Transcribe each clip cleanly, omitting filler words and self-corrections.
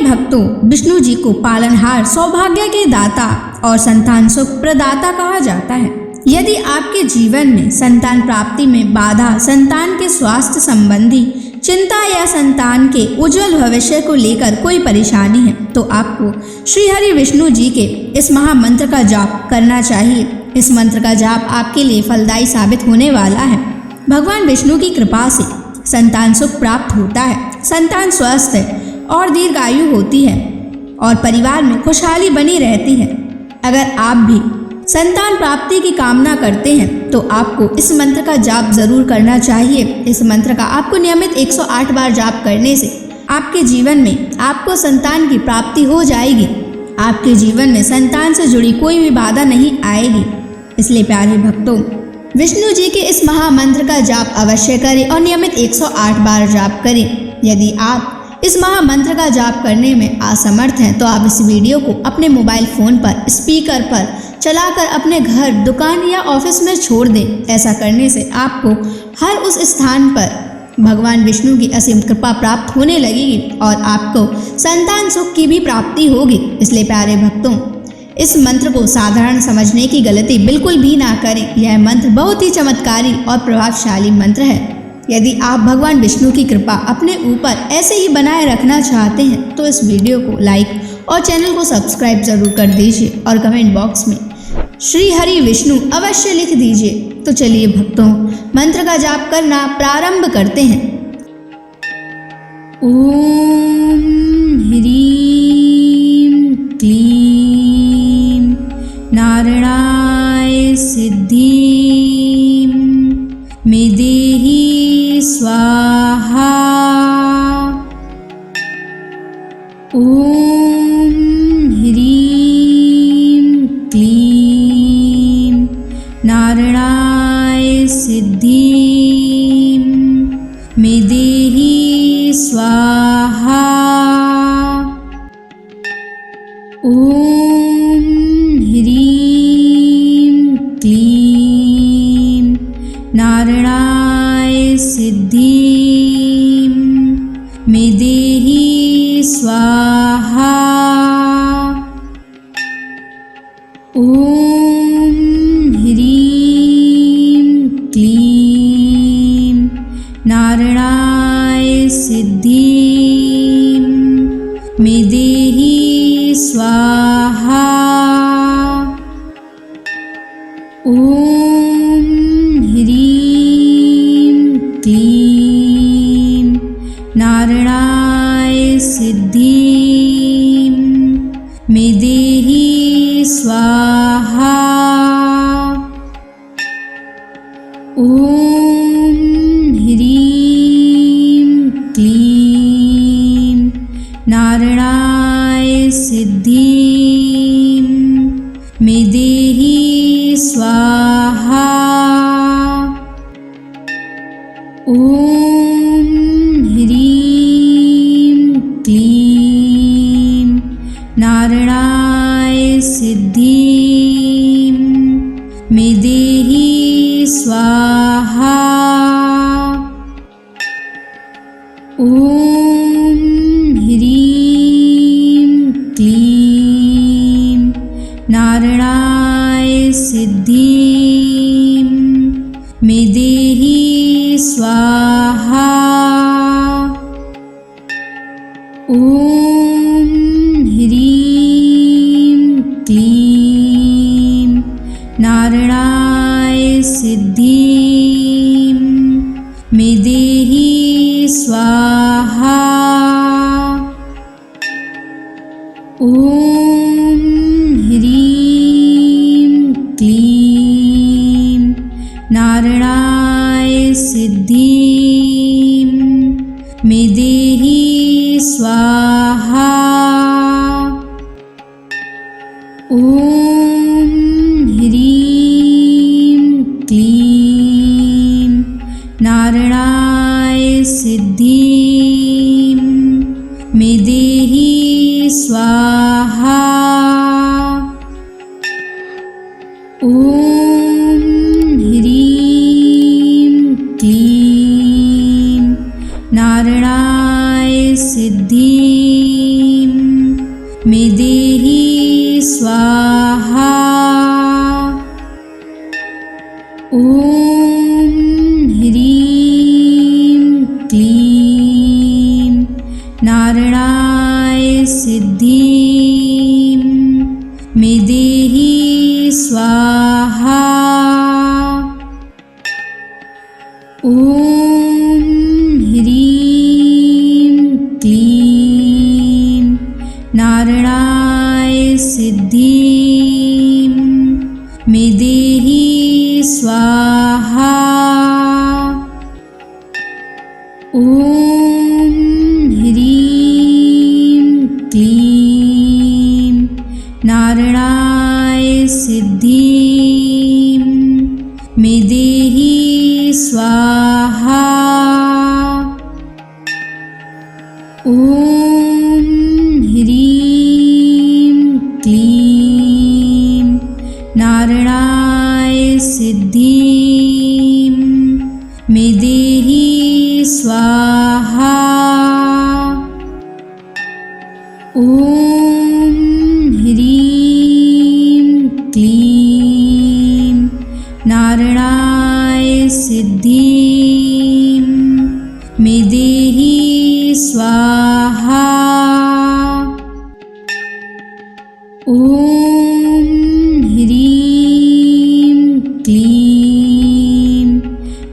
भक्तों, विष्णु जी को पालनहार, सौभाग्य के दाता और संतान सुख प्रदाता कहा जाता है। यदि आपके जीवन में संतान प्राप्ति में बाधा, संतान के स्वास्थ्य संबंधी चिंता या संतान के उज्जवल भविष्य को लेकर कोई परेशानी है, तो आपको श्री हरि विष्णु जी के इस महामंत्र का जाप करना चाहिए। इस मंत्र का जाप आपके लिए फलदायी साबित होने वाला है। भगवान विष्णु की कृपा से संतान सुख प्राप्त होता है, संतान स्वस्थ है और दीर्घायु होती है और परिवार में खुशहाली बनी रहती है। अगर आप भी संतान प्राप्ति की कामना करते हैं तो आपको इस मंत्र का जाप जरूर करना चाहिए। इस मंत्र का आपको नियमित 108 बार जाप करने से आपके जीवन में आपको संतान की प्राप्ति हो जाएगी। आपके जीवन में संतान से जुड़ी कोई भी बाधा नहीं आएगी। इसलिए प्यारे भक्तों, विष्णु जी के इस महामंत्र का जाप अवश्य करें और नियमित 108 बार जाप करें। यदि आप इस महामंत्र का जाप करने में असमर्थ हैं तो आप इस वीडियो को अपने मोबाइल फोन पर स्पीकर पर चलाकर अपने घर, दुकान या ऑफिस में छोड़ दें। ऐसा करने से आपको हर उस स्थान पर भगवान विष्णु की असीम कृपा प्राप्त होने लगेगी और आपको संतान सुख की भी प्राप्ति होगी। इसलिए प्यारे भक्तों, इस मंत्र को साधारण समझने की गलती बिल्कुल भी ना करें। यह मंत्र बहुत ही चमत्कारी और प्रभावशाली मंत्र है। यदि आप भगवान विष्णु की कृपा अपने ऊपर ऐसे ही बनाए रखना चाहते हैं तो इस वीडियो को लाइक और चैनल को सब्सक्राइब जरूर कर दीजिए और कमेंट बॉक्स में श्री हरि विष्णु अवश्य लिख दीजिए। तो चलिए भक्तों, मंत्र का जाप करना प्रारंभ करते हैं। ओम ह्रीं क्लीं नारायणाय सिद्धिं मे देहि स्वाहा। ओम ह्रीं क्लीं नारायणाय सिद्धिं मे देहि स्वाहा। ओम ह्रीं क्लीं नारायणाय सिद्धिं मे देहि स्वाहा। ओम ह्रीं क्लीं नारायणाय सिद्धिं मे देहि स्वाहा। ओम ह्रीं क्लीं नारायणाय सिद्धिं मे देहि स्वाहा। ओम ह्रीं क्लीं नारायणाय सिद्धिं मे देहि स्वाहा। ओम ह्रीं क्लीं नारायणाय सिद्धिं मे देहि स्वाहा। ओम ह्रीं क्लीं नारायणाय सिद्धिं मे देहि स्वाहा। ओम ह्रीं क्लीं नारायणाय सिद्धिं मे देहि स्वाहा। ओम ह्रीं क्लीं नारायणाय सिद्धिं मे देहि स्वाहा। ओम ह्रीं क्लीं नारायणाय सिद्धिं मे देहि स्वाहा। ओम ह्रीं क्लीं नारायणाय सिद्धिं ॐ ह्रीं क्लीं नारायणाय सिद्धिं मे देहि स्वाहा। ॐ ह्रीं क्लीं नारायणाय सिद्धिं मे देहि स्वाहा। ॐ ह्रीं क्लीं नारायणाय सिद्धिं मे देहि स्वाहा। ॐ ह्रीं क्लीं नारायणाय सिद्धिं मे देहि स्वाहा। ॐ ह्रीं क्लीं नारायणाय सिद्धिं मे देहि स्वाहा। ॐ ह्रीं क्लीं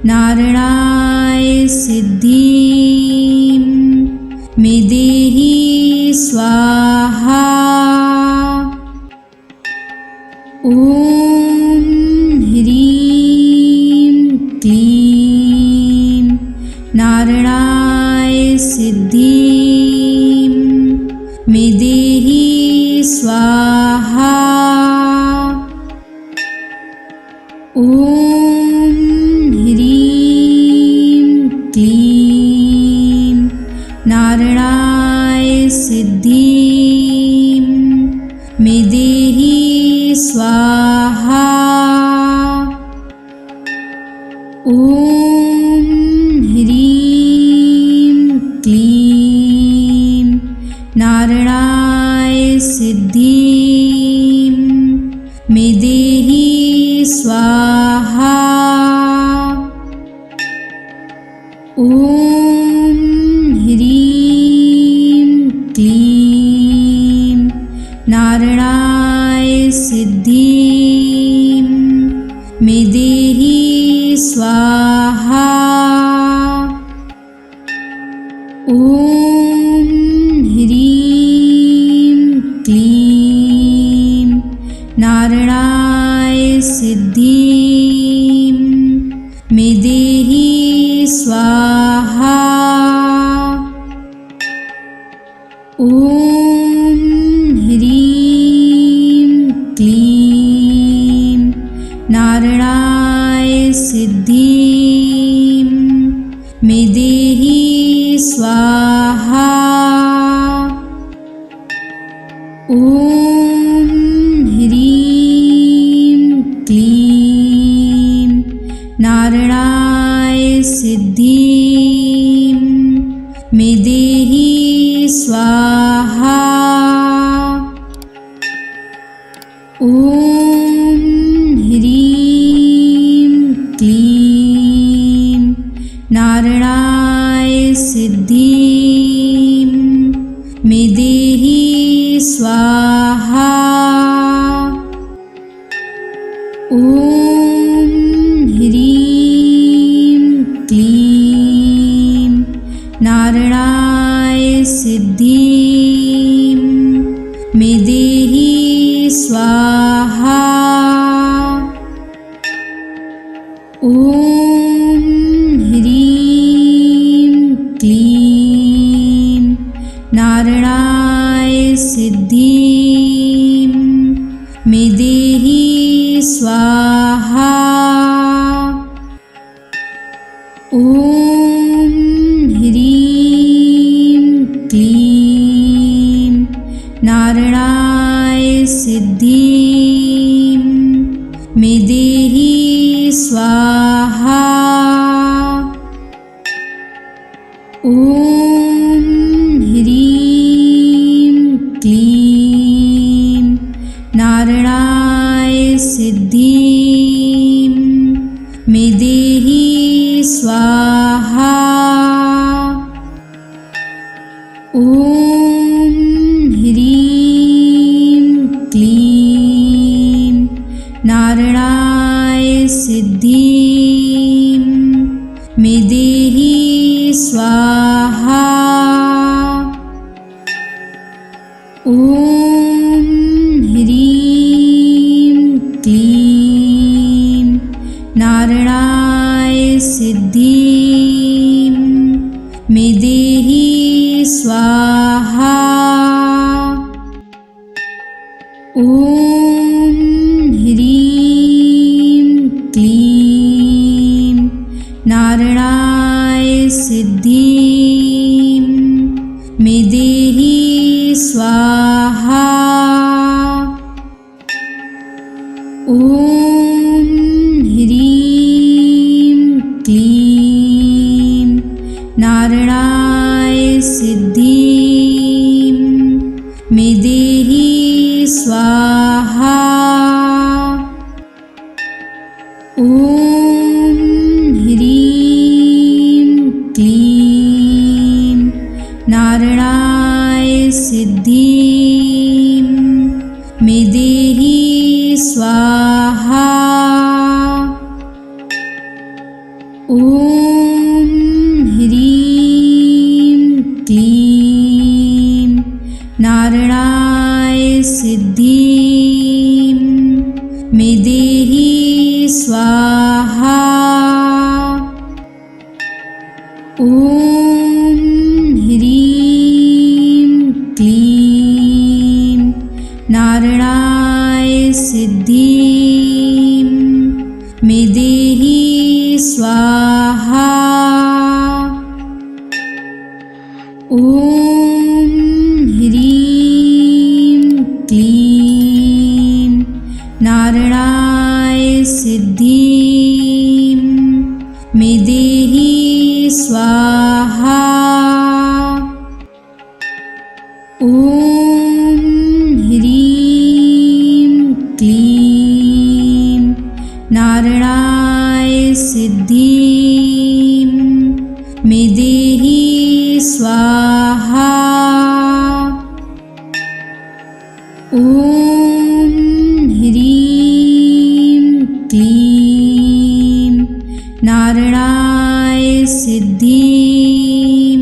नारायणाय सिद्धिं मे देहि स्वाहा। ॐ ह्रीं क्लीं नारायणाय सिद्धिं मे देहि स्वाहा। ॐ ह्रीं क्लीं नारायणाय सिद्धिं मे देहि स्वाहा। ॐ ह्रीं क्लीं नारायणाय सिद्धिं मे देहि स्वाहा। ॐ ह्रीं क्लीं नारायणाय सिद्धिं मे देहि स्वाहा। ॐ ह्रीं क्लीं नारायणाय सिद्धिं मे देहि स्वाहा। ॐ ह्रीं क्लीं नारायणाय सिद्धिं मे देहि स्वाहा। ॐ ह्रीं क्लीं नारायणाय सिद्धिं मे देहि स्वाहा। ॐ ह्रीं क्लीं नारायणाय सिद्धिं मे देहि स्वाहा। ॐ ह्रीं क्लीं नारायणाय सिद्धिं मे देहि स्वाहा। ॐ ह्रीं क्लीं नारायणाय सिद्धिं मे देहि स्वाहा। ॐ ह्रीं क्लीं नारायणाय सिद्धिं मे देहि स्वाहा। ॐ ह्रीं क्लीं नारायणाय सिद्धिं स्वाहा। ॐ ह्रीं क्लीं नारायणाय सिद्धिं मे देहि स्वाहा। ॐ ह्रीं क्लीं नारायणाय सिद्धिं मे देहि स्वाहा। ॐ ह्रीं क्लीं नारायणाय सिद्धिं मे देहि स्वाहा। ॐ ह्रीं क्लीं नारायणाय सिद्धिं मे देहि स्वाहा। ॐ ह्रीं क्लीं नारायणाय सिद्धिं मे देहि स्वाहा। ॐ ह्रीं क्लीं नारायणाय सिद्धिं मे देहि स्वाहा। ॐ ह्रीं क्लीं नारायणाय सिद्धिं मे देहि स्वाहा। ॐ ह्रीं क्लीं नारायणाय सिद्धिं मे देहि स्वाहा। ॐ ह्रीं क्लीं नारायणाय सिद्धिं मे देहि स्वाहा। ॐ ह्रीं क्लीं नारायणाय सिद्धिं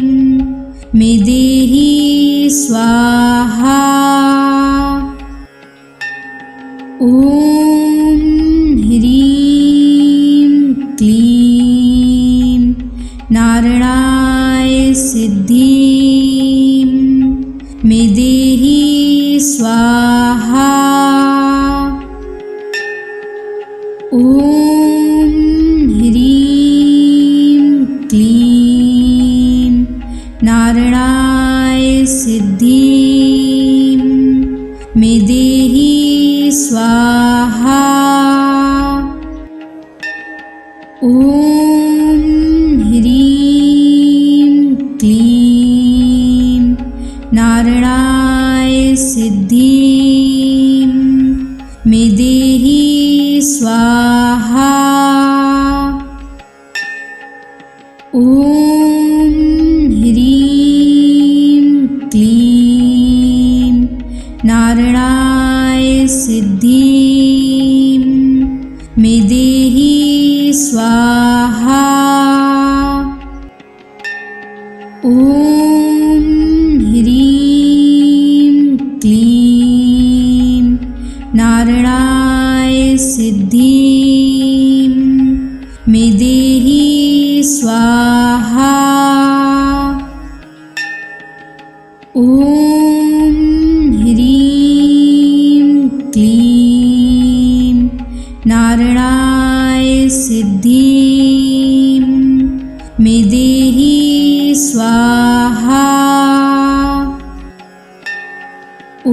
मे देहि स्वाहा। ॐ ह्रीं क्लीं नारायणाय सिद्धिं मे देहि स्वाहा। ॐ ह्रीं क्लीं नारायणाय सिद्धिं मे देहि स्वाहा। ॐ ह्रीं क्लीं नारायणाय सिद्धिं मे देहि स्वाहा। ॐ ह्रीं क्लीं नारायणाय सिद्धिं मे देहि स्वाहा। ॐ ह्रीं क्लीं नारायणाय सिद्धिं मे देहि स्वाहा। ॐ ह्रीं क्लीं नारायणाय सिद्धिं मे देहि स्वाहा। ॐ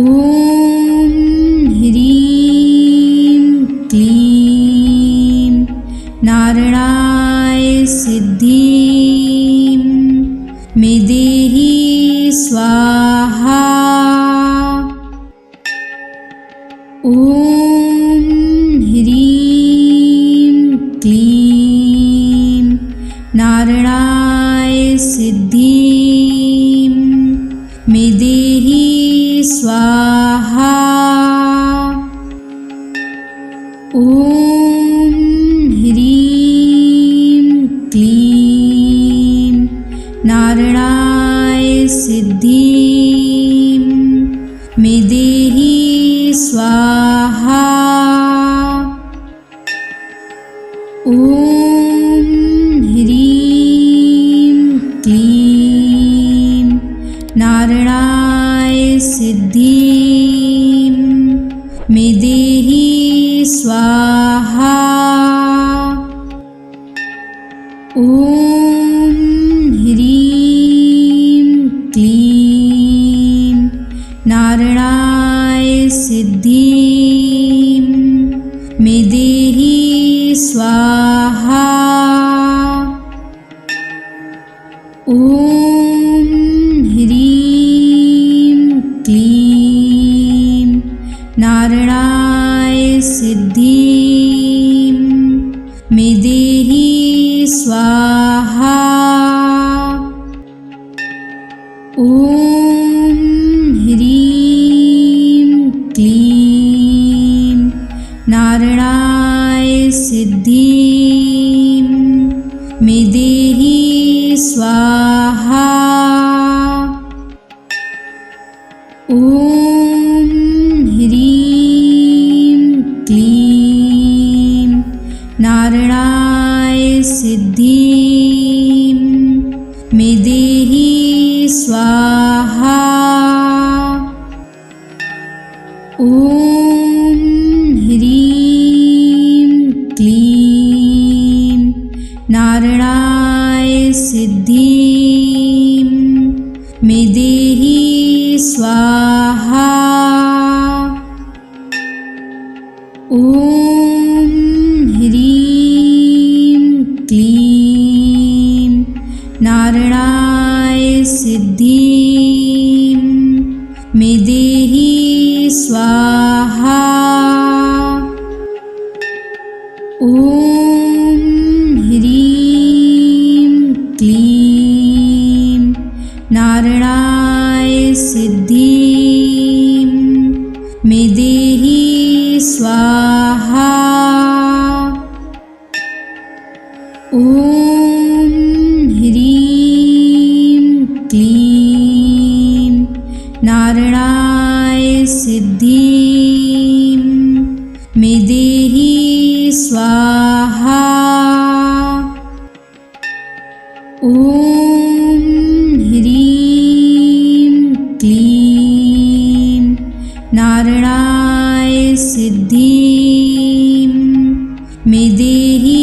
ह्रीं क्लीं नारायणाय सिद्धिं मे देहि स्वाहा। ॐ ह्रीं क्लीं नारायणाय सिद्धिं मे देहि स्वाहा। ॐ ह्रीं क्लीं नारायणाय सिद्धिं मे देहि स्वाहा। ॐ ह्रीं क्लीं नारायणाय सिद्धिं मे देहि स्वाहा। ॐ ह्रीं क्लीं नारायणाय सिद्धिं मे देहि स्वाहा। ॐ ह्रीं क्लीं नारायणाय सिद्धिं मे देहि स्वाहा। ॐ ह्रीं क्लीं नारायणाय सिद्धिं मे देहि स्वाहा। ॐ ह्रीं क्लीं नारायणाय सिद्धिं मे देहि स्वाहा। ॐ ह्रीं क्लीं नारायणाय सिद्धिं मे देहि स्वाहा। ॐ ह्रीं क्लीं नारायणाय सिद्धिं मे देहि स्वाहा। ॐ ह्रीं क्लीं नारायणाय सिद्धिं मे देहि स्वाहा। ॐ ह्रीं क्लीं नारायणाय सिद्धिं मे देहि स्वाहा। ॐ ह्रीं क्लीं नारायणाय सिद्धिं मे देहि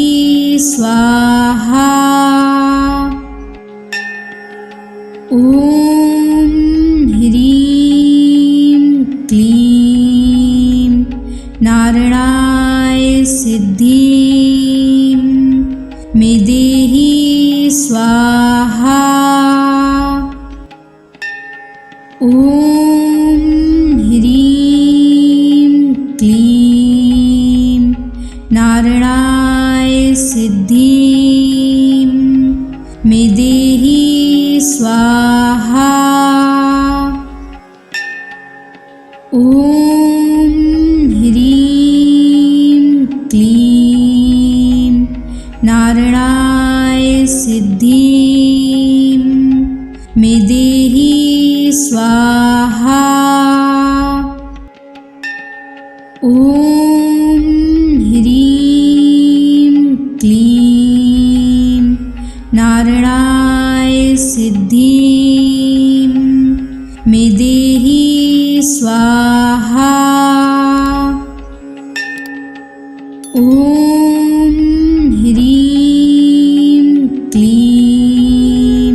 स्वाहा। ॐ ह्रीं क्लीं नारायणाय सिद्धिं मे देहि स्वाहा। ॐ ह्रीं क्लीं नारायणाय सिद्धिं मे देहि स्वाहा। ॐ ह्रीं क्लीं नारायणाय सिद्धिं मे देहि स्वाहा। ॐ ह्रीं क्लीं नारायणाय सिद्धिं मे देहि स्वाहा। ॐ ह्रीं क्लीं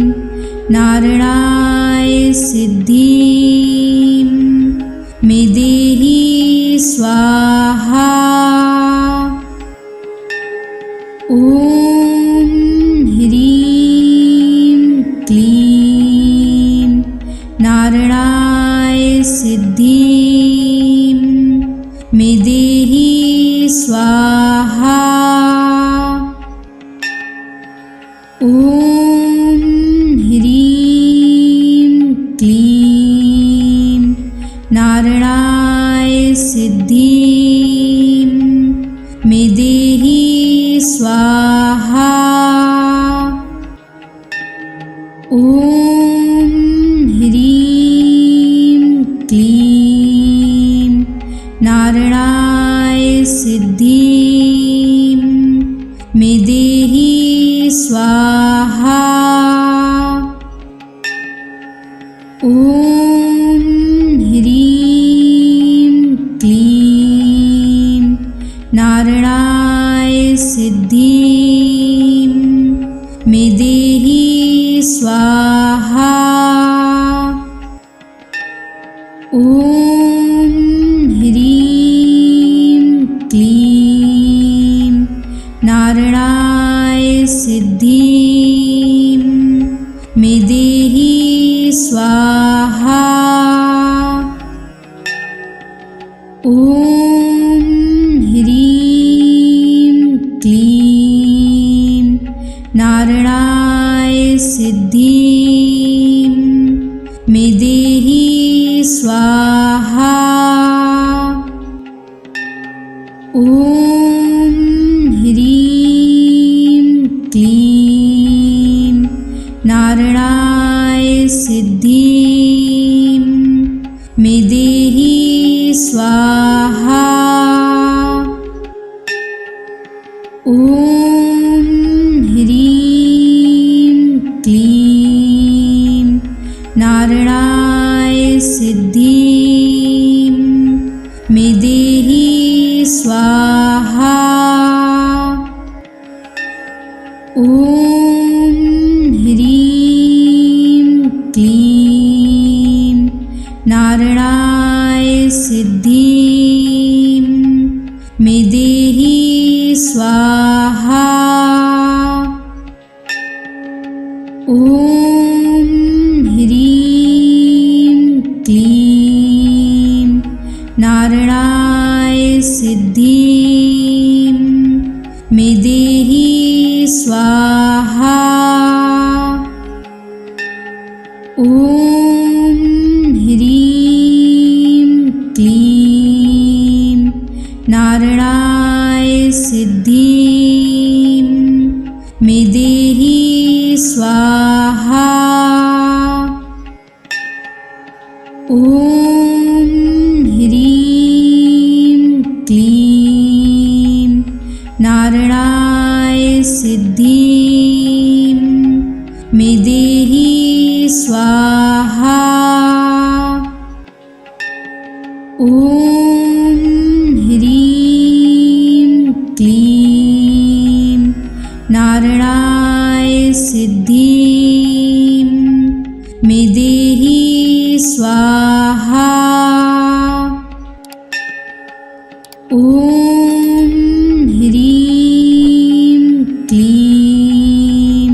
नारायणाय सिद्धिं मे देहि स्वाहा। ॐ ह्रीं क्लीं नारायणाय सिद्धिं मे देहि स्वाहा। ॐ ॐ ह्रीं क्लीं नारायणाय सिद्धिं मे देहि स्वाहा। ॐ ह्रीं क्लीं नारायणाय सिद्धिं मे देहि स्वाहा। ॐ ह्रीं क्लीं नारायणाय सिद्धिं मे देहि स्वाहा। ॐ ह्रीं क्लीं नारायणाय सिद्धिं मे देहि स्वाहा। ॐ ह्रीं क्लीं नारायणाय सिद्धिं मे देहि स्वाहा। ॐ ह्रीं क्लीं नारायणाय सिद्धिं मे देहि स्वाहा। ॐ ह्रीं क्लीं नारायणाय सिद्धिं मे देहि स्वाहा। ॐ ह्रीं क्लीं नारायणाय सिद्धिं मे देहि स्वाहा। ॐ ह्रीं क्लीं नारायणाय सिद्धिं मे देहि स्वाहा। ॐ ह्रीं क्लीं नारायणाय सिद्धिं मे देहि स्वाहा। ॐ ह्रीं क्लीं नारायणाय सिद्धिं मे देहि स्वाहा। ॐ ह्रीं क्लीं नारायणाय सिद्धिं मे देहि स्वाहा। ॐ ह्रीं क्लीं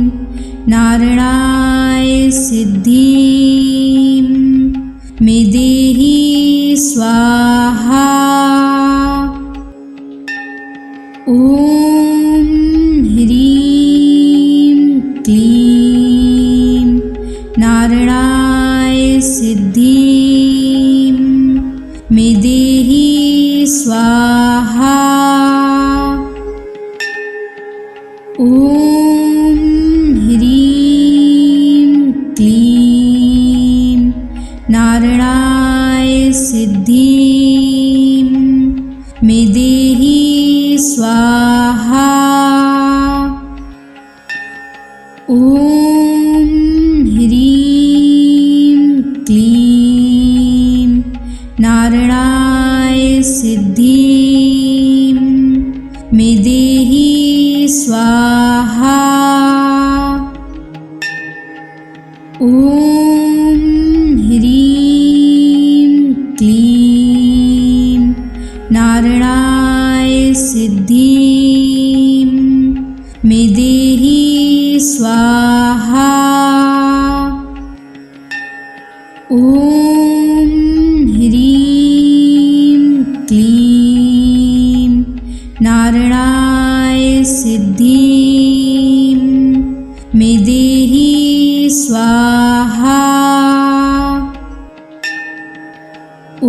नारायणाय सिद्धिं मे देहि स्वाहा। ॐ ह्रीं क्लीं नारायणाय सिद्धिं मे देहि स्वाहा। ॐ ह्रीं क्लीं नारायणाय सिद्धिं मे देहि स्वाहा। ॐ ह्रीं क्लीं नारायणाय सिद्धिं मे देहि स्वाहा। ॐ ह्रीं क्लीं नारायणाय सिद्धिं मे देहि स्वाहा। ॐ ह्रीं क्लीं नारायणाय सिद्धिं मे स्वाहा। ॐ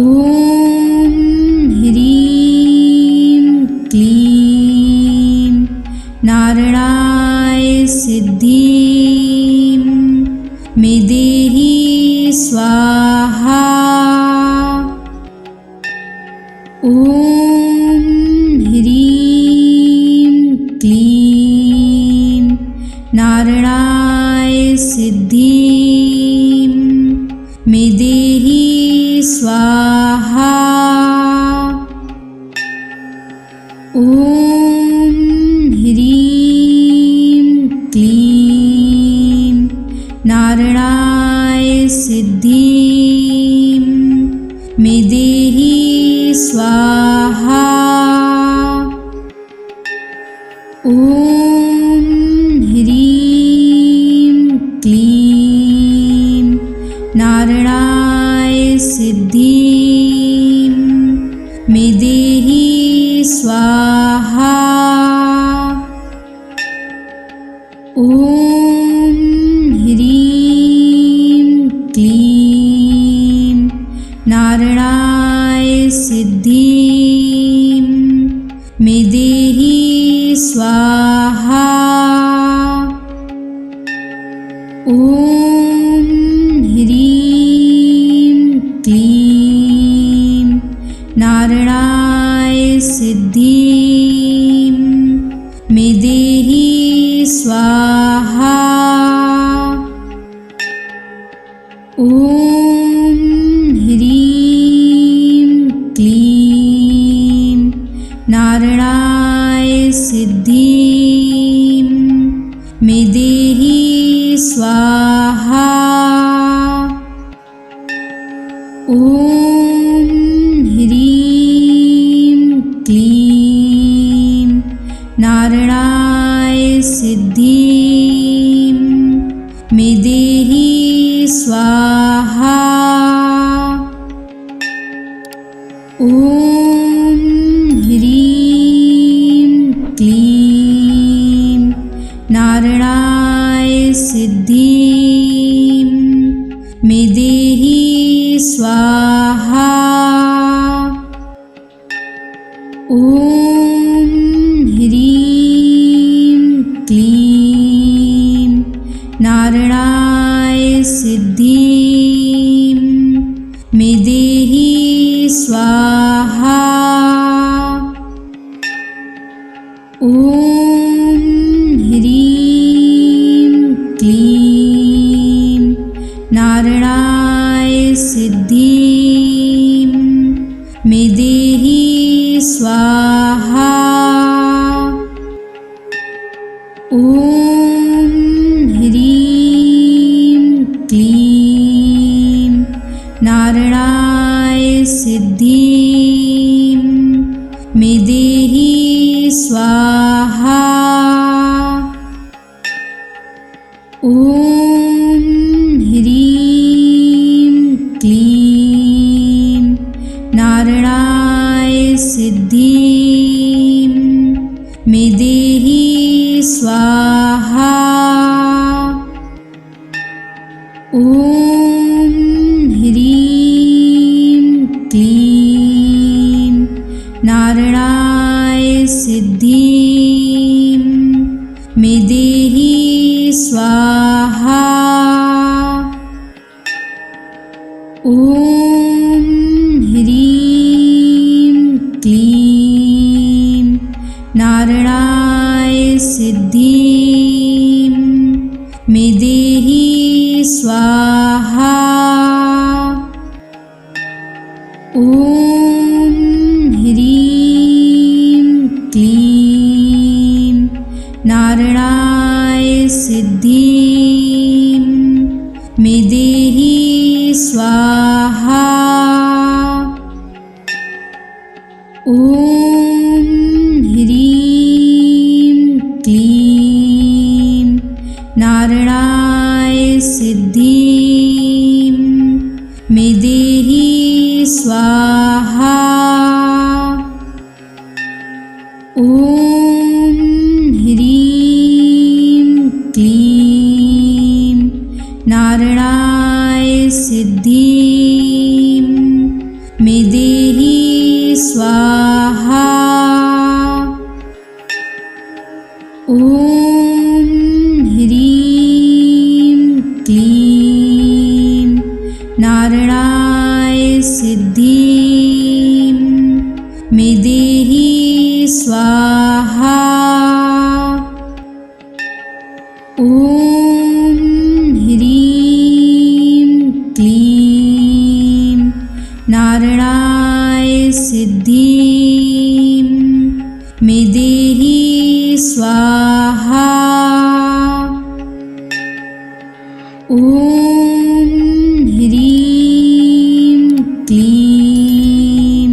ह्रीं क्लीं नारायणाय सिद्धिं मे देहि स्वाहा। ॐ ह्रीं क्लीं नारायणाय सिद्धिं मे देहि स्वाहा। ॐ ह्रीं क्लीं नारायणाय सिद्धिं मे देहि स्वाहा। ॐ ह्रीं क्लीं नारायणाय सिद्धिं मे देहि स्वाहा। ॐ ह्रीं क्लीं नारायणाय सिद्धिं मे देहि स्वाहा। ॐ ह्रीं क्लीं नारायणाय सिद्धिं मे देहि स्वाहा। ॐ ह्रीं क्लीं नारायणाय सिद्धिं मे देहि स्वाहा। ॐ ह्रीं क्लीं नारायणाय सिद्धिं मे देहि स्वाहा। ॐ ह्रीं क्लीं नारायणाय सिद्धिं मे देहि स्वाहा। ॐ ह्रीं क्लीं नारायणाय सिद्धिं मे देहि स्वाहा। ॐ ह्रीं क्लीं नारायणाय सिद्धिं मे देहि स्वाहा। ॐ ह्रीं क्लीं नारायणाय सिद्धिं मे देहि स्वाहा। ॐ ह्रीं क्लीं नारायणाय सिद्धिं मे देहि स्वाहा। ॐ ह्रीं क्लीं नारायणाय सिद्धिं मे देहि स्वाहा। ॐ ह्रीं क्लीं नारायणाय सिद्धिं मे देहि स्वाहा। ॐ ह्रीं क्लीं नारायणाय सिद्धिं मे देहि स्वाहा। ॐ ह्रीं क्लीं नारायणाय सिद्धिं मे देहि स्वाहा। ॐ ह्रीं क्लीं नारायणाय सिद्धिं मे देहि स्वाहा। ॐ ह्रीं क्लीं नारायणाय सिद्धिं मे देहि स्वाहा। ॐ ह्रीं क्लीं नारायणाय सिद्धिं मे देहि स्वाहा। ॐ ह्रीं क्लीं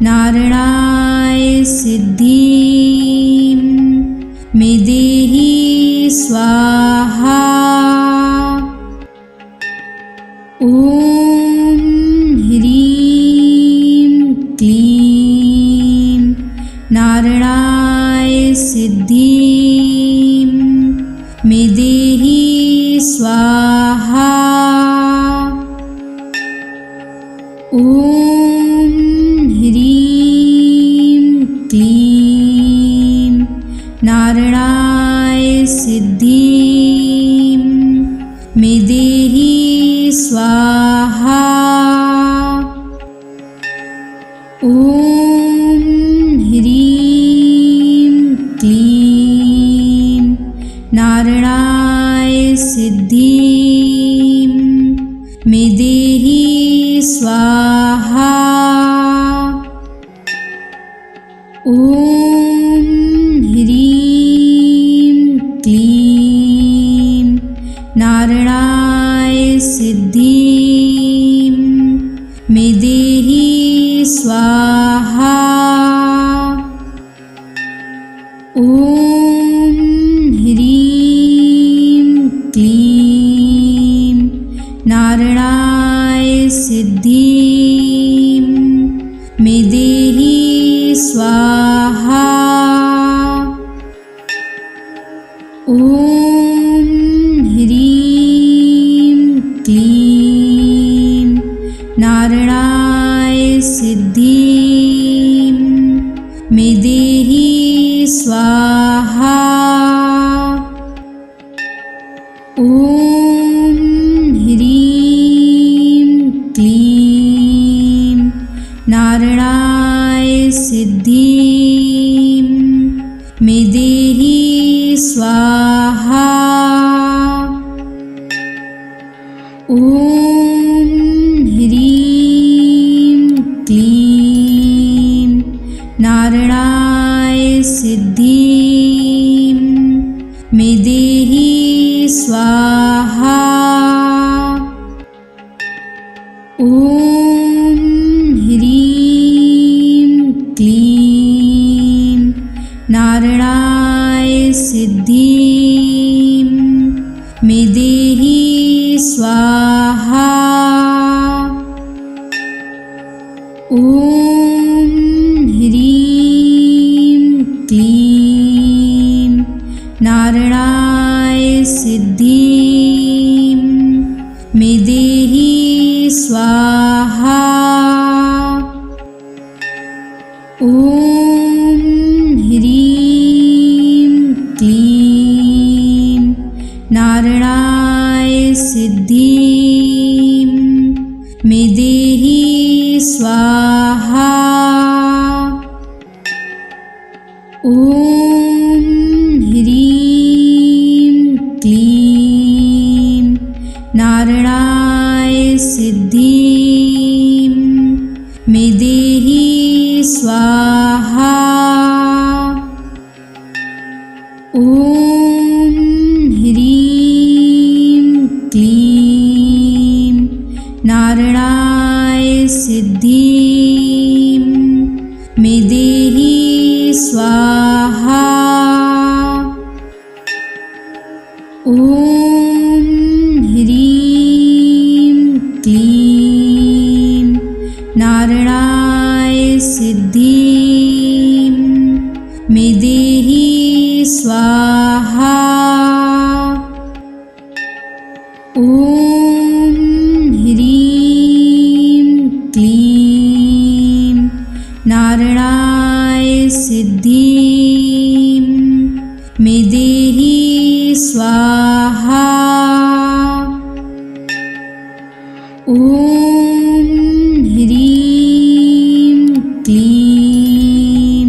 नारायणाय सिद्धिं मे देहि स्वाहा। ॐ ह्रीं क्लीं नारायणाय सिद्धिं मे देहि स्वाहा। ॐ ह्रीं क्लीं नारायणाय सिद्धिं मे देहि स्वाहा। ॐ ह्रीं क्लीं नारायणाय सिद्धिं मे देहि स्वाहा। ॐ ह्रीं क्लीं नारायणाय सिद्धिं मे देहि स्वाहा। ॐ ह्रीं क्लीं नारायणाय सिद्धिं मे देहि स्वाहा। ॐ ह्रीं क्लीं नारायणाय सिद्धिं मे देहि स्वाहा। ॐ ह्रीं क्लीं नारायणाय सिद्धिं मे देहि स्वाहा। ॐ ह्रीं क्लीं नारायणाय सिद्धिं मे देहि स्वाहा। ॐ ह्रीं क्लीं नारायणाय सिद्धिं मे देहि स्वाहा। ॐ ह्रीं क्लीं नारायणाय सिद्धिं मे देहि स्वाहा। ॐ ह्रीं क्लीं नारायणाय सिद्धिं मे देहि स्वाहा। ॐ ह्रीं क्लीं नारायणाय सिद्धिं मे देहि स्वाहा। ॐ ह्रीं क्लीं नारायणाय सिद्धिं मे देहि स्वाहा। ॐ ह्रीं क्लीं नारायणाय सिद्धिं मे देहि स्वाहा। ॐ स्वाहा। ॐ ह्रीं क्लीं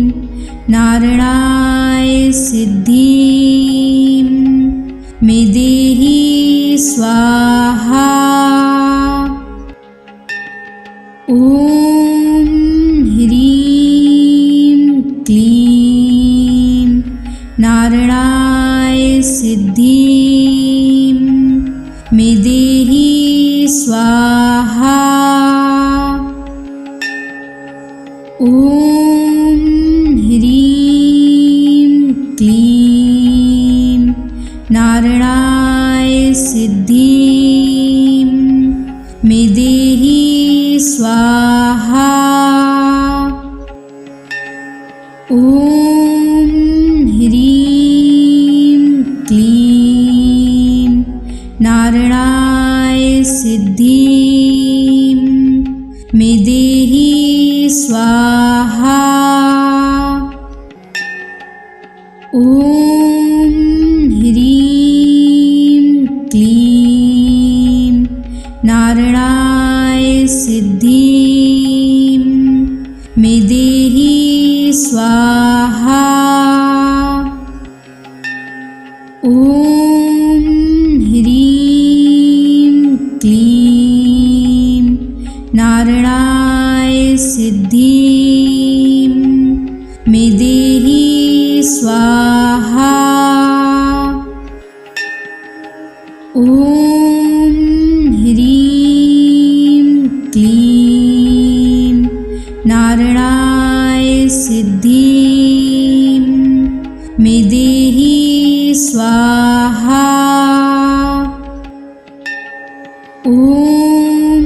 नारायणाय सिद्धिं मे देहि स्वाहा। ॐ ह्रीं क्लीं नारायणाय सिद्धिं मे देहि स्वाहा। ॐ ह्रीं क्लीं नारायणाय सिद्धिं मे देहि स्वाहा। ॐ ह्रीं क्लीं नारायणाय सिद्धिं मे देहि स्वाहा। ॐ ह्रीं क्लीं नारायणाय सिद्धिं मे देहि स्वाहा। ॐ ह्रीं क्लीं नारायणाय सिद्धिं मे देहि स्वाहा। ॐ ह्रीं क्लीं नारायणाय सिद्धिं मे देहि स्वाहा। ॐ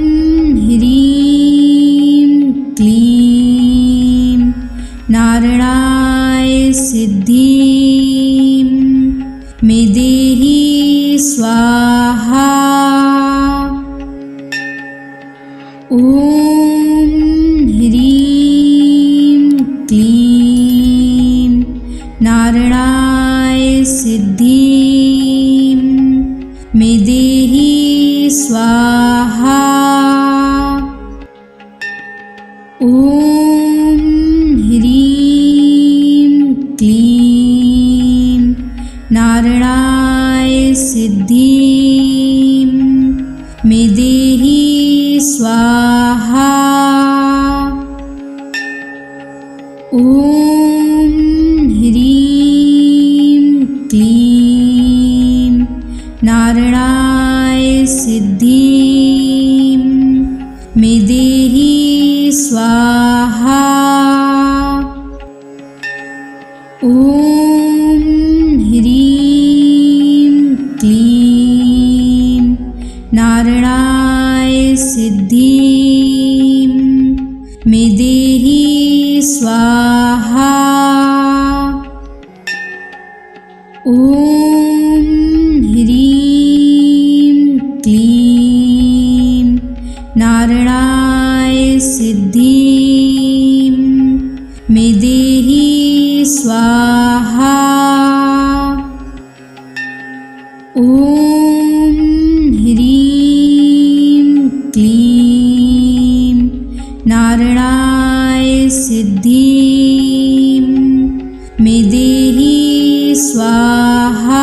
ह्रीं क्लीं नारायणाय सिद्धिं मे देहि स्वाहा। ॐ ह्रीं क्लीं नारायणाय सिद्धिं मे देहि स्वाहा। ॐ ह्रीं क्लीं नारायणाय सिद्धिं मे देहि स्वाहा। ॐ ह्रीं क्लीं नारायणाय सिद्धिं मे देहि स्वाहा। ॐ ह्रीं क्लीं नारायणाय सिद्धिं मे देहि स्वाहा। ॐ ह्रीं क्लीं नारायणाय सिद्धिं मे देहि स्वाहा। ॐ ह्रीं क्लीं नारायणाय सिद्धिं मे देहि स्वाहा।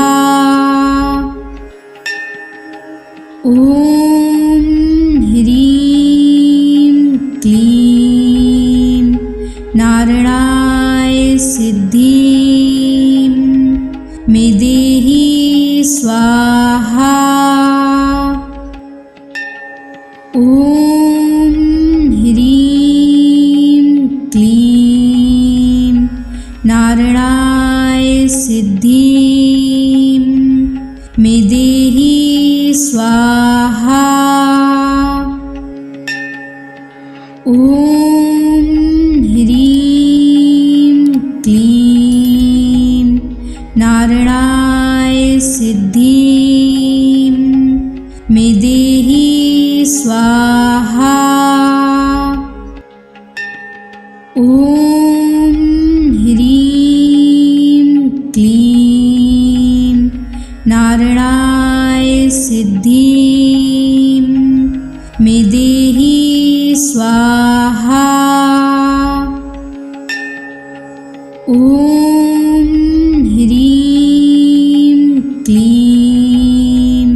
ॐ ह्रीं क्लीं नारायणाय सिद्धिं मे देहि स्वाहा। ॐ ह्रीं क्लीं नारायणाय सिद्धिं मे देहि स्वाहा। ॐ ह्रीं क्लीं नारायणाय सिद्धिं मे देहि स्वाहा। ॐ ह्रीं क्लीं नारायणाय सिद्धिं मे देहि स्वाहा। ॐ ह्रीं क्लीं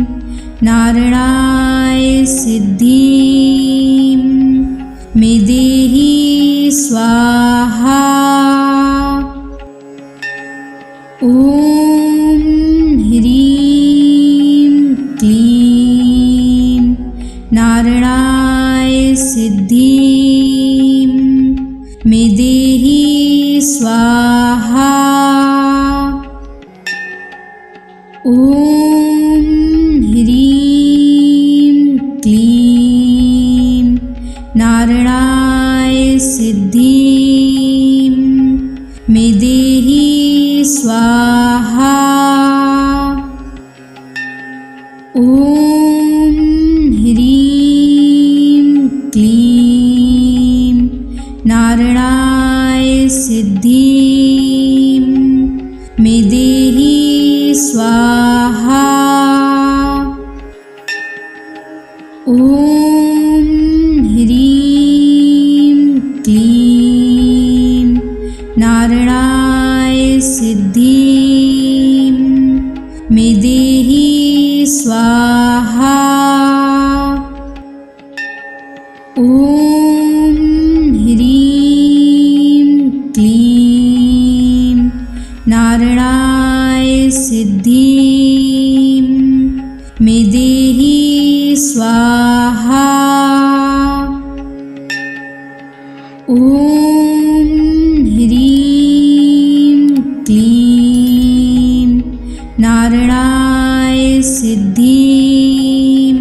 नारायणाय सिद्धिं मे देहि स्वाहा। ॐ ह्रीं क्लीं नारायणाय सिद्धिं मे देहि स्वाहा। ॐ ह्रीं क्लीं नारायणाय सिद्धिं मे देहि स्वाहा। ॐ ह्रीं क्लीं नारायणाय सिद्धिं मे देहि स्वाहा। ॐ ह्रीं क्लीं नारायणाय सिद्धिं मे देहि स्वाहा। ॐ ह्रीं क्लीं नारायणाय सिद्धिं मे देहि स्वाहा। ॐ ह्रीं क्लीं नारायणाय सिद्धिं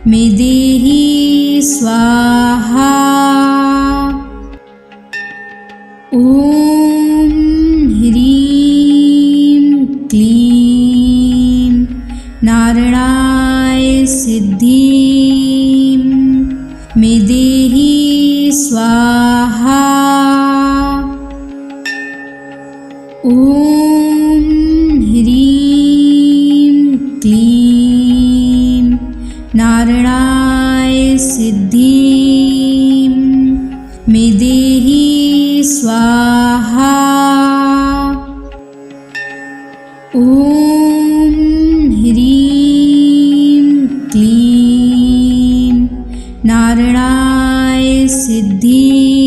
मे देहि स्वाहा। ॐ ह्रीं क्लीं नारायणाय सिद्धिं मे देहि स्वाहा। ॐ ह्रीं क्लीं नारायणाय सिद्धिं मे देहि स्वाहा। ॐ ह्रीं क्लीं नारायणाय सिद्धिं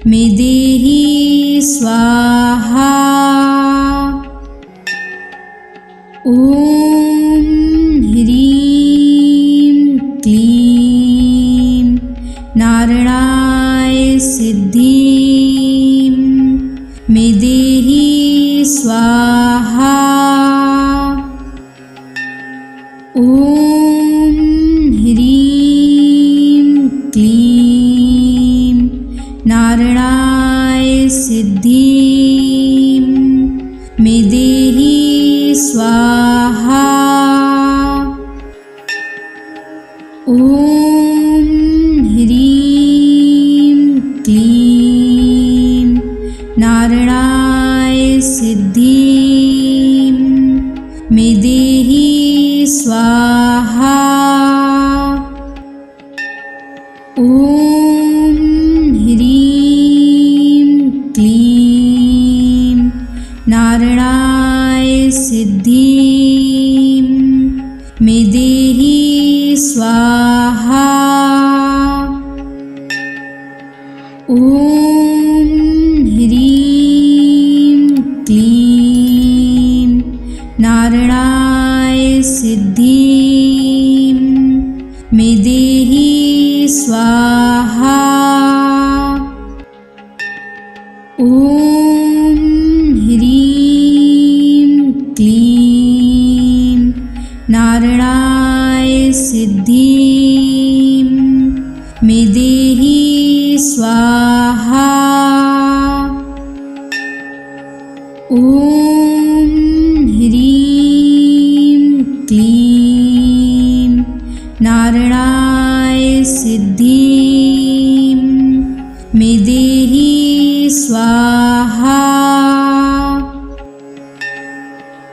मे देहि स्वाहा। ॐ ह्रीं क्लीं नारायणाय सिद्धिं मे देहि स्वाहा। ॐ ह्रीं क्लीं नारायणाय सिद्धिं मे देहि स्वाहा। ॐ ह्रीं क्लीं नारायणाय सिद्धिं मे देहि स्वाहा। ॐ ह्रीं क्लीं नारायणाय सिद्धिं मे देहि स्वाहा। ॐ ह्रीं क्लीं नारायणाय सिद्धिं मे देहि स्वाहा। ॐ ह्रीं क्लीं नारायणाय सिद्धिं मे देहि स्वाहा। ॐ ह्रीं क्लीं नारायणाय सिद्धिं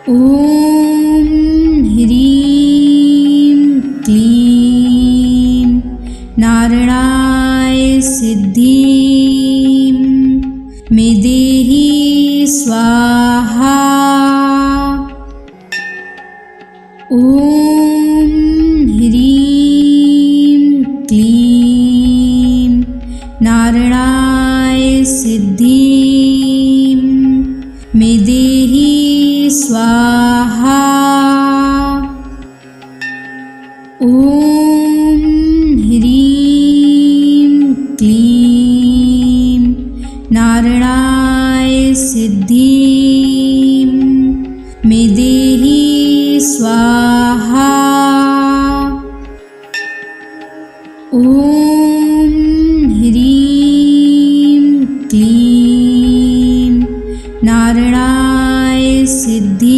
ॐ ह्रीं क्लीं नारायणाय सिद्धिं मे देहि स्वाहा। ॐ ह्रीं क्लीं नारायणाय सिद्धिं मे देहि स्वाहा। ॐ ह्रीं क्लीं नारायणाय सिद्धिं मे देहि स्वाहा। ॐ ह्रीं क्लीं नारायणाय सिद्धिं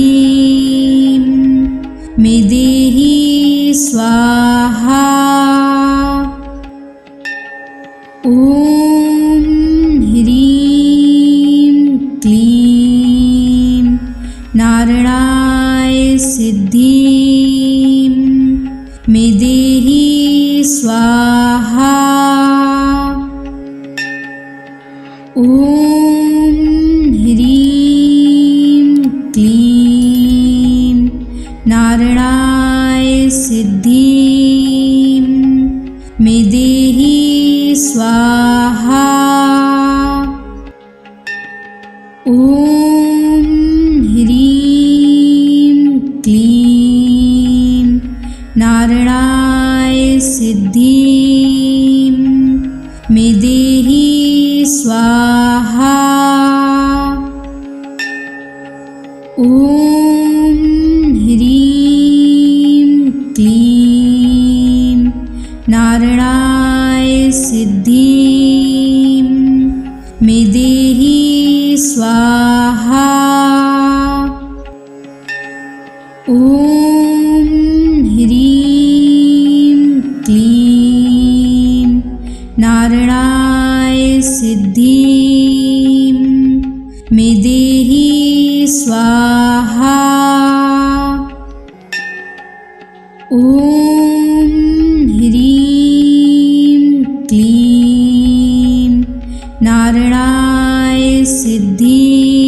मे देहि स्वाहा। ॐ ह्रीं क्लीं नारायणाय सिद्धिं मे देहि स्वाहा। ॐ ह्रीं क्लीं नारायणाय सिद्धिं मे देहि स्वाहा। ॐ ह्रीं क्लीं नारायणाय सिद्धिं मे देहि स्वाहा। ॐ ह्रीं क्लीं नारायणाय सिद्धिं मे देहि स्वाहा। ॐ ह्रीं क्लीं नारायणाय सिद्धिं मे देहि स्वाहा। ॐ ह्रीं क्लीं नारायणाय सिद्धिं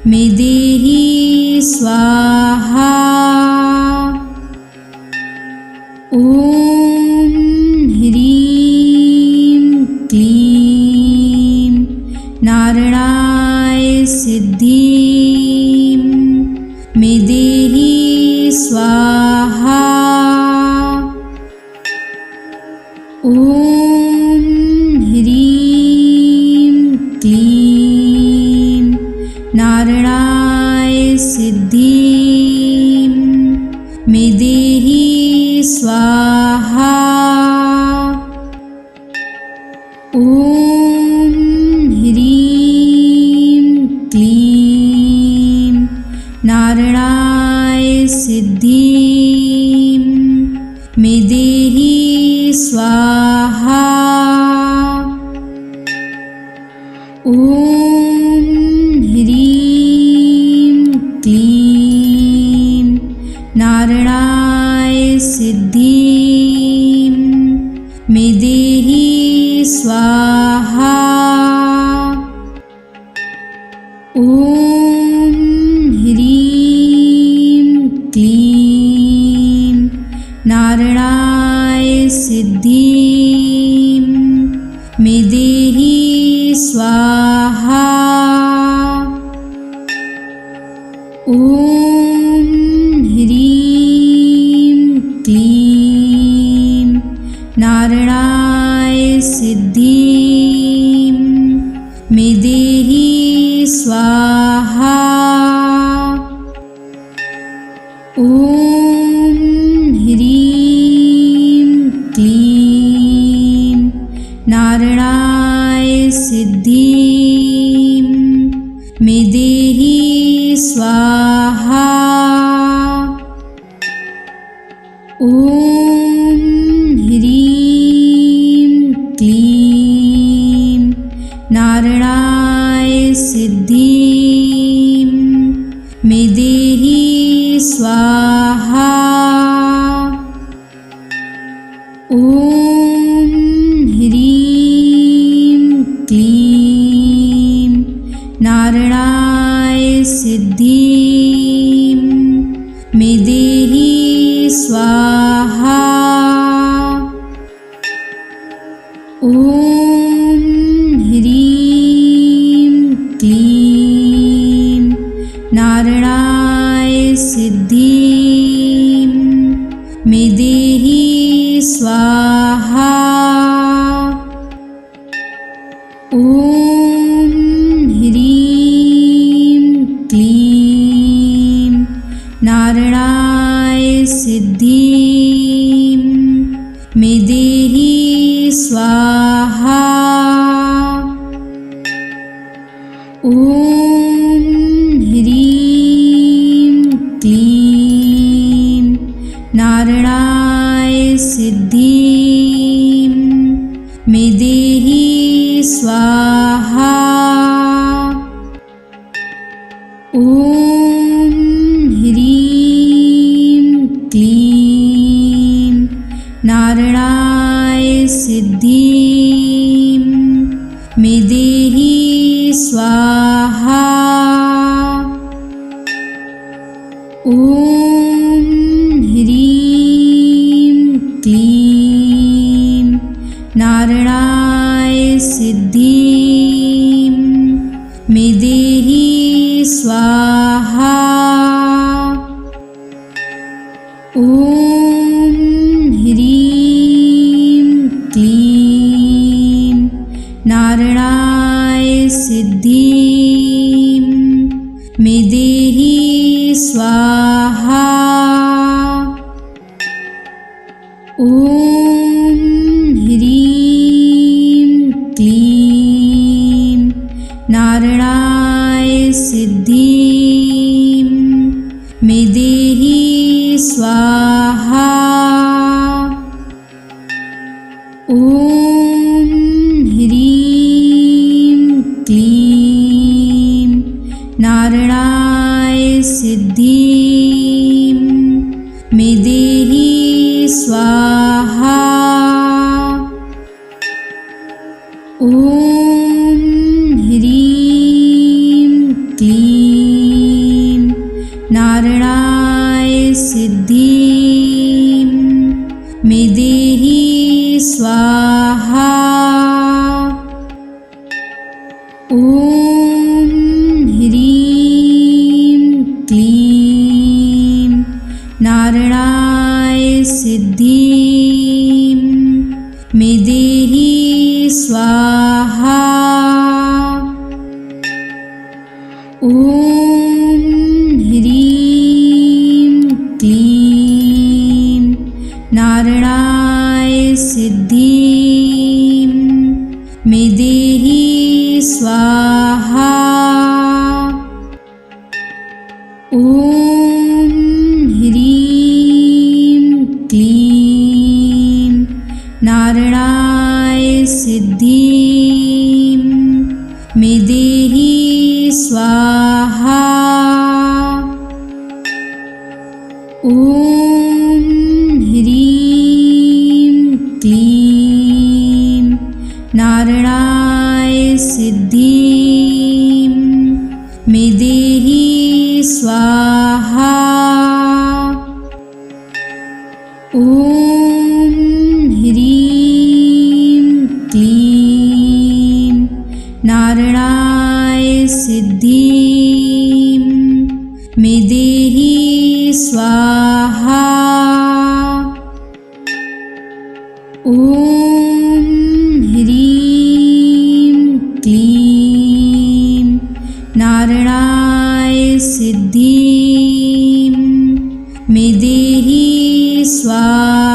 मे देहि स्वाहा। ॐ ह्रीं क्लीं नारायणाय सिद्धिं मे देहि स्वाहा। ॐ ह्रीं क्लीं नारायणाय सिद्धिं मे देहि स्वाहा। ॐ ह्रीं क्लीं नारायणाय सिद्धिं मे देहि स्वाहा। ॐ ह्रीं क्लीं नारायणाय सिद्धिं मे देहि स्वाहा। ॐ ह्रीं क्लीं नारायणाय सिद्धिं मे देहि स्वाहा। ॐ ह्रीं क्लीं नारायणाय सिद्धिं मे देहि स्वाहा। ॐ ह्रीं क्लीं नारायणाय सिद्धिं मे देहि स्वाहा। ॐ ह्रीं क्लीं नारायणाय सिद्धिं मे देहि स्वाहा। ॐ ह्रीं क्लीं नारायणाय सिद्धिं मे देहि स्वाहा। ॐ ह्रीं क्लीं नारायणाय सिद्धिं मे देहि स्वाहा। ॐ ह्रीं क्लीं नारायणाय सिद्धिं मे देहि स्वाहा। ॐ ह्रीं क्लीं नारायणाय सिद्धिं मे देहि स्वाहा। ॐ ह्रीं क्लीं नारायणाय सिद्धिं मे देहि स्वाहा। ॐ ह्रीं क्लीं नारायणाय सिद्धिं मे देहि स्वाहा। ॐ ह्रीं क्लीं नारायणाय सिद्धिं मे देहि स्वाहा। ॐ ह्रीं क्लीं नारायणाय सिद्धिं मे देहि स्वाहा। ॐ ह्रीं क्लीं नारायणाय सिद्धिं मे देहि स्वाहा। ॐ ह्रीं क्लीं नारायणाय सिद्धिं मे देहि स्वाहा। ॐ ह्रीं क्लीं नारायणाय सिद्धिं मे देहि स्वाहा। ॐ ह्रीं क्लीं नारायणाय सिद्धिं मे देहि स्वाहा। ॐ ह्रीं क्लीं नारायणाय सिद्धिं मे देहि स्वाहा। ॐ ह्रीं क्लीं नारायणाय सिद्धिं मे देहि स्वाहा। ॐ ह्रीं क्लीं नारायणाय सिद्धिं मे देहि स्वाहा। ॐ ह्रीं क्लीं नारायणाय सिद्धिं मे देहि स्वाहा।